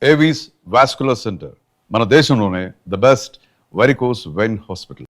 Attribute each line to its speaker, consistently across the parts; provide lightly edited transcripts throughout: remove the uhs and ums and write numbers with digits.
Speaker 1: Avis vascular center మన దేశంలోనే the best varicose vein hospital.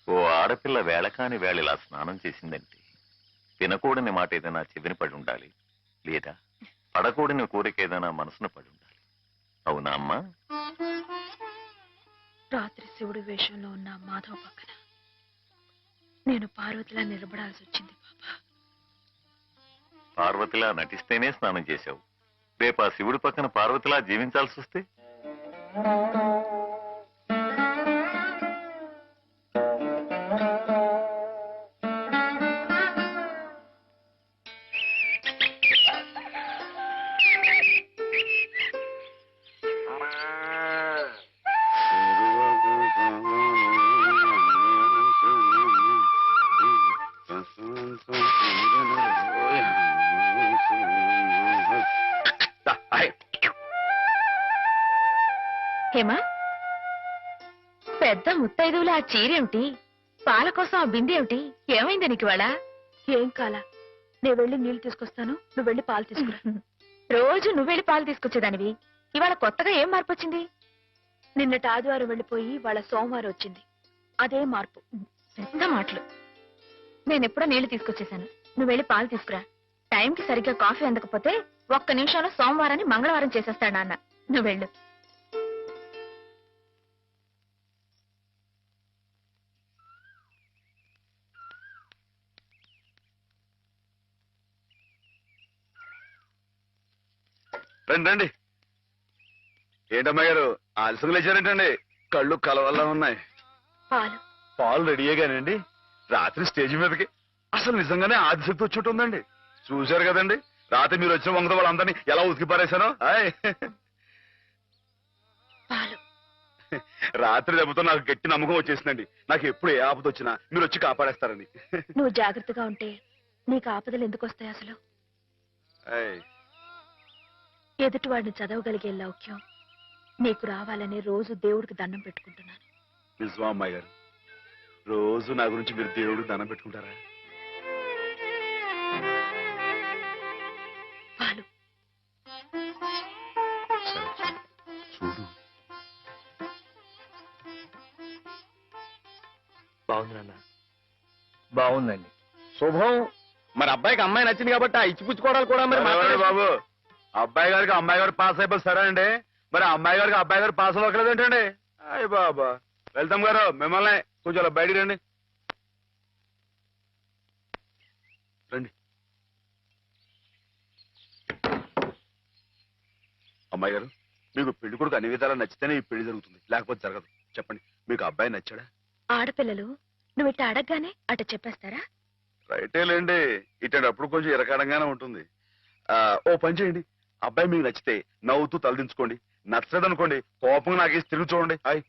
Speaker 2: ఓ ఆడపిల్ల వేళకాని వేళ ఇలా స్నానం చేసిందంటే తినకూడని మాట ఏదైనా చెవిని పడి ఉండాలి, లేదా పడకూడని కోరిక ఏదైనా మనసును పడి ఉండాలి. అవునా అమ్మా?
Speaker 3: రాత్రి శివుడి వేషంలో ఉన్న మాధవ్ పక్కన నేను పార్వతిలా నిలబడాల్సి వచ్చింది బాబా.
Speaker 2: పార్వతిలా నటిస్తేనే స్నానం చేశావు, రేపు ఆ శివుడి పక్కన పార్వతిలా జీవించాల్సి వస్తే?
Speaker 3: హేమా, పెద్ద ముత్తైదువులు ఆ చీరేమిటి, పాల కోసం ఆ బిందె ఏమిటి, ఏమైంది నీకు ఇవాళ? ఏం కాలా, నేను వెళ్ళి నీళ్లు తీసుకొస్తాను, నువ్వు వెళ్ళి పాలు తీసుకురా. రోజు నువ్వు వెళ్ళి పాలు తీసుకొచ్చేదానివి, ఇవాళ కొత్తగా ఏం మార్పు వచ్చింది? నిన్నటి ఆదివారం వెళ్ళిపోయి వాళ్ళ సోమవారం వచ్చింది, అదే మార్పు. పెద్ద మాటలు. నేనెప్పుడో నీళ్లు తీసుకొచ్చేసాను, నువ్వు వెళ్ళి పాలు తీసుకురా. టైంకి సరిగ్గా కాఫీ అందకపోతే ఒక్క నిమిషంలో సోమవారాన్ని మంగళవారం చేసేస్తాడు నాన్న. నువ్వు వెళ్ళు.
Speaker 4: రండి రండి. ఏంటమ్మా గారు ఆలస్యంగా లేచారేంటండి? కళ్ళు కలవల్లా ఉన్నాయి.
Speaker 3: పాలు
Speaker 4: పాలు రెడీయేగానండి. రాత్రి స్టేజ్ మీదకి అసలు నిజంగానే ఆదిశక్తి వచ్చేట్టుందండి. చూశారు కదండి రాత్రి మీరు వచ్చిన వంగత వాళ్ళందరినీ ఎలా ఉతికి పారేశానో.
Speaker 3: పాలు
Speaker 4: రాత్రి దెబ్బతో నాకు గట్టి నమ్మకం వచ్చేసిందండి. నాకు ఎప్పుడు ఏ ఆపద వచ్చినా మీరు వచ్చి కాపాడేస్తారని.
Speaker 3: నువ్వు జాగ్రత్తగా ఉంటే నీకు ఆపదలు ఎందుకు వస్తాయి అసలు? ఎదుటివాడిని చదవగలిగే లౌక్యం నీకు రావాలని రోజు దేవుడికి దండం పెట్టుకుంటున్నాను.
Speaker 4: నిజమా అమ్మాయి గారు? రోజు నా గురించి మీరు దేవుడికి దండం పెట్టుకుంటారా?
Speaker 3: పాలు
Speaker 4: చూడు.
Speaker 5: బాగుంది నాన్న, బాగుందండి. శుభం. మరి అబ్బాయికి అమ్మాయి నచ్చింది కాబట్టి ఆ ఇచ్చిపుచ్చుకోవడాలు కూడా మరి
Speaker 4: బాబు, అబ్బాయి గారికి అమ్మాయి గారు పాస్ అయిపోయి సరే అండి, మరి అమ్మాయి గారికి అబ్బాయి గారు పాస్ అవ్వట్లేదు ఏంటండి? అయ్య బాబా. వెళ్తాం గారు, మిమ్మల్ని కొంచెం అలా బయటికి రండి. రండి. అమ్మాయి గారు, మీకు పెళ్లి కొడుకు అన్ని విధాలా నచ్చితేనే ఈ పెళ్లి జరుగుతుంది, లేకపోతే జరగదు. చెప్పండి, మీకు అబ్బాయి నచ్చాడా?
Speaker 3: ఆడపిల్లలు నువ్వు ఇట్ట అడగగానే అట చెప్పేస్తారా?
Speaker 4: రైటేలేండి, ఇటప్పుడు కొంచెం ఇరకాడంగానే ఉంటుంది. ఓ పని చేయండి, అబ్బాయి మీకు నచ్చితే నవ్వుతూ తలదించుకోండి, నచ్చలేదనుకోండి కోపంగా నాకేసి తిరిగి చూడండి. అయ్యి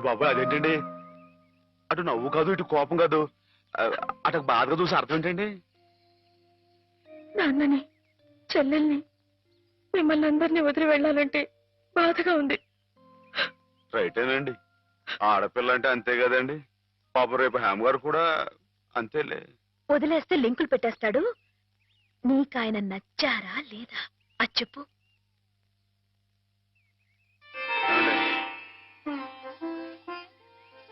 Speaker 4: బాబాయ్, అదేంటండి? అటు నవ్వు కాదు, ఇటు కోపం కాదు, అటు బాధగా చూసి అర్థం ఏంటండి?
Speaker 3: నాన్నని, చెల్లెల్ని, మిమ్మల్ని అందరినీ వదిలి వెళ్ళాలంటే బాధగా ఉంది.
Speaker 4: రైటేనండి, ఆడపిల్ల అంటే అంతే కదండి. పాప రేపు హేమ గారు కూడా అంతేలే.
Speaker 3: వదిలేస్తే లింకులు పెట్టేస్తాడు. నీకాయన నచ్చారా లేదా అది చెప్పు.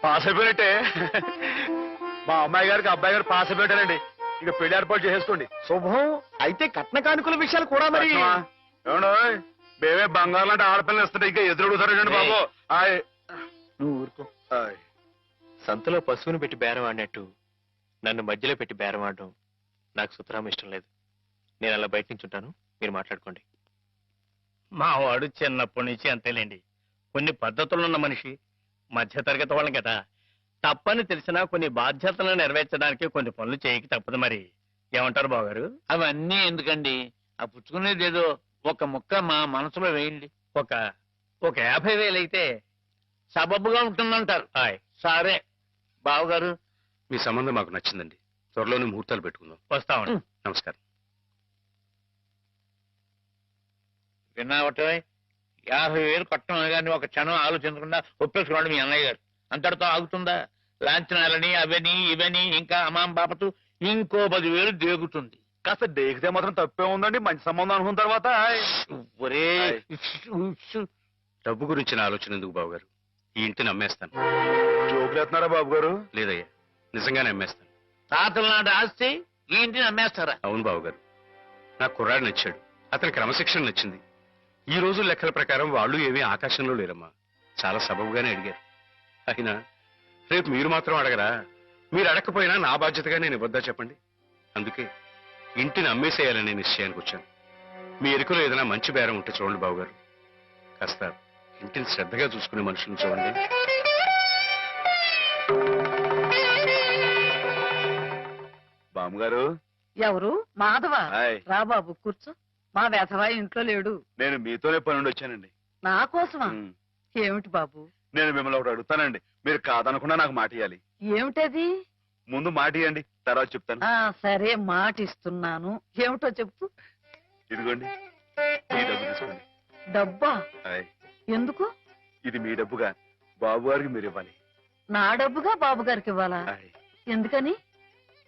Speaker 4: పాస్ అయిపోయినట్టే. మా అమ్మాయి గారికి అబ్బాయి గారు పాస్ అయిపోయారండి. ఇక పెళ్లి ఏర్పాటు చేసేసుకోండి.
Speaker 5: శుభం. అయితే కట్న కానుకల విషయాలు కూడా మరి.
Speaker 4: ఏమండో మేమే బంగారం లాంటి ఆడపిల్లలు ఇస్తుంటే ఇంకా ఎదురుడుతారండి బాబు. ఆయ్.
Speaker 5: నువ్వు ఊరుకో.
Speaker 4: ఆయ్.
Speaker 6: సంతలో పశువుని పెట్టి బేరం ఆడినట్టు నన్ను మధ్యలో పెట్టి బేరం ఆడడం నాకు సుతరాం ఇష్టం లేదు. నేను అలా బయట నుంచి ఉంటాను, మీరు మాట్లాడుకోండి.
Speaker 5: మా వాడు చిన్నప్పటి నుంచి అంతేలేండి. కొన్ని పద్ధతులున్న మనిషి, మధ్యతరగతి వాళ్ళం కదా. తప్పని తెలిసినా కొన్ని బాధ్యతలను నెరవేర్చడానికి కొన్ని పనులు చేయక తప్పదు మరి. ఏమంటారు బావగారు?
Speaker 7: అవన్నీ ఎందుకండి? ఆ పుచ్చుకునేది ఏదో ఒక ముక్క మా మనసులో వేయండి.
Speaker 5: ఒక 50,000 అయితే
Speaker 7: సబబుగా ఉంటుందంటారు.
Speaker 5: ఆయ్.
Speaker 7: సరే బావగారు,
Speaker 8: మీ సంబంధం మాకు నచ్చిందండి. త్వరలోనే ముహూర్తాలు పెట్టుకుందాం.
Speaker 5: వస్తామండి.
Speaker 8: నమస్కారం.
Speaker 7: విన్నావటే 50,000 కట్టం కానీ ఒక క్షణం ఆలోచించకుండా ఒప్పేసుకోండి మీ అన్నయ్య గారు. అంతటితో ఆగుతుందా? లాంఛనాలని అవని ఇవని ఇంకా అమాం బాపతు ఇంకో 10,000 దేగుతుంది.
Speaker 4: కాస్త డేకితే మాత్రం తప్పే ఉందండి. మంచి సంబంధం అనుకున్న తర్వాత ఆయ్.
Speaker 7: ఒరే
Speaker 8: డబ్బు గురించిన ఆలోచన ఎందుకు బావగారు? ఈ ఇంటిని అమ్మేస్తాను.
Speaker 4: జోకులు ఎత్తున్నారా బాబు గారు?
Speaker 8: లేదయ్యా, నిజంగానే అమ్మేస్తాను.
Speaker 7: తాతల నాటి ఆస్తి ఈ ఇంటిని అమ్మేస్తారా?
Speaker 8: అవును బావగారు, నాకు కుర్రాడు నచ్చాడు. అతని క్రమశిక్షణ నచ్చింది. ఈ రోజు లెక్కల ప్రకారం వాళ్ళు ఏమీ ఆకాశంలో లేరమ్మా. చాలా సబబుగానే అడిగారు. అయినా రేపు మీరు మాత్రం అడగరా? మీరు అడగకపోయినా నా బాధ్యతగా నేను ఇవ్వద్దా చెప్పండి. అందుకే ఇంటిని అమ్మేసేయాలనే నిశ్చయానికి వచ్చాను. మీ ఎరుకలో ఏదైనా మంచి బేరం ఉంటే చూడండి బావగారు. కాస్త ఇంటిని శ్రద్ధగా చూసుకునే మనుషులను చూడండి.
Speaker 4: బామ్మగారు.
Speaker 9: ఎవరు? మాధవ.
Speaker 4: ఆయ్.
Speaker 9: రా బాబు కూర్చో. మా వెధవా ఇంట్లో లేడు.
Speaker 4: నేను మీతోనే పని నుండి వచ్చానండి.
Speaker 9: నా కోసమా?
Speaker 4: ఉమ్.
Speaker 9: ఏమిటి బాబు?
Speaker 4: నేను మిమ్మల్ని ఒకటి అడుగుతానండి. మీరు కాదనకుండా నాకు మాట ఇవ్వాలి.
Speaker 9: ఏమిటది?
Speaker 4: ముందు మాట ఇవ్వండి, తర్వాత చెప్తాను.
Speaker 9: సరే మాట ఇస్తున్నాను. ఏమిటో చెప్పు.
Speaker 4: ఇదిగోండి, ఈ డబ్బు తీసుకోండి.
Speaker 9: డబ్బా?
Speaker 4: ఆయ్.
Speaker 9: ఎందుకు?
Speaker 4: ఇది మీ డబ్బుగా బాబు గారికి మీరు ఇవ్వాలి.
Speaker 9: నా డబ్బుగా బాబు గారికి ఇవ్వాలా?
Speaker 4: ఆయ్.
Speaker 9: ఎందుకని?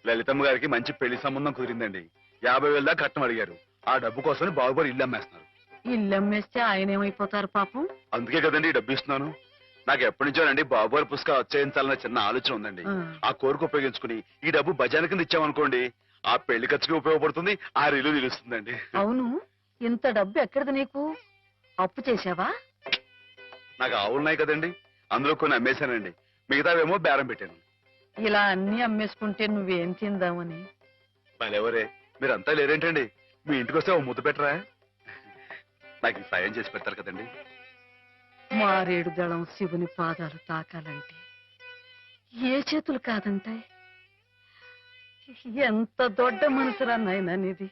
Speaker 4: లలితమ్మ గారికి మంచి పెళ్లి సంబంధం కుదిరిందండి. 50,000 దాకా కట్నం అడిగారు. ఆ డబ్బు కోసం బాబు గారు ఇల్లు అమ్మేస్తున్నారు.
Speaker 9: ఇల్లు అమ్మేస్తే ఆయన ఏమైపోతారు పాపం?
Speaker 4: అందుకే కదండి ఈ డబ్బు ఇస్తున్నాను. నాకు ఎప్పటి నుంచోనండి బాబు గారి పుస్తకం వచ్చేయించాలన్న చిన్న ఆలోచన ఉందండి. ఆ కోరిక ఉపయోగించుకుని ఈ డబ్బు బజార్ కింద ఇచ్చామనుకోండి, ఆ పెళ్లి ఖర్చుకి ఉపయోగపడుతుంది, ఆ ఇల్లు నిలుస్తుందండి.
Speaker 9: అవును, ఇంత డబ్బు ఎక్కడిది నీకు? అప్పు చేశావా?
Speaker 4: నాకు ఆవులున్నాయి కదండి, అందులో కొన్ని అమ్మేశానండి. మిగతావేమో బేరం పెట్టాను.
Speaker 9: ఇలా అన్ని అమ్మేసుకుంటే నువ్వేం తిందామని.
Speaker 4: మళ్ళెవరే మీరంతా లేరేంటండి? మీ ఇంటికి వస్తే ఓ ముద్దు పెట్టరా? నాకు ఈ సాయం చేసి పెడతారు కదండి.
Speaker 9: మారేడు దళం శివుని పాదాలు తాకాలంటే ఏ చేతులు కాదంటాయి? ఎంత దొడ్డ మనసురా నాయనా నీది.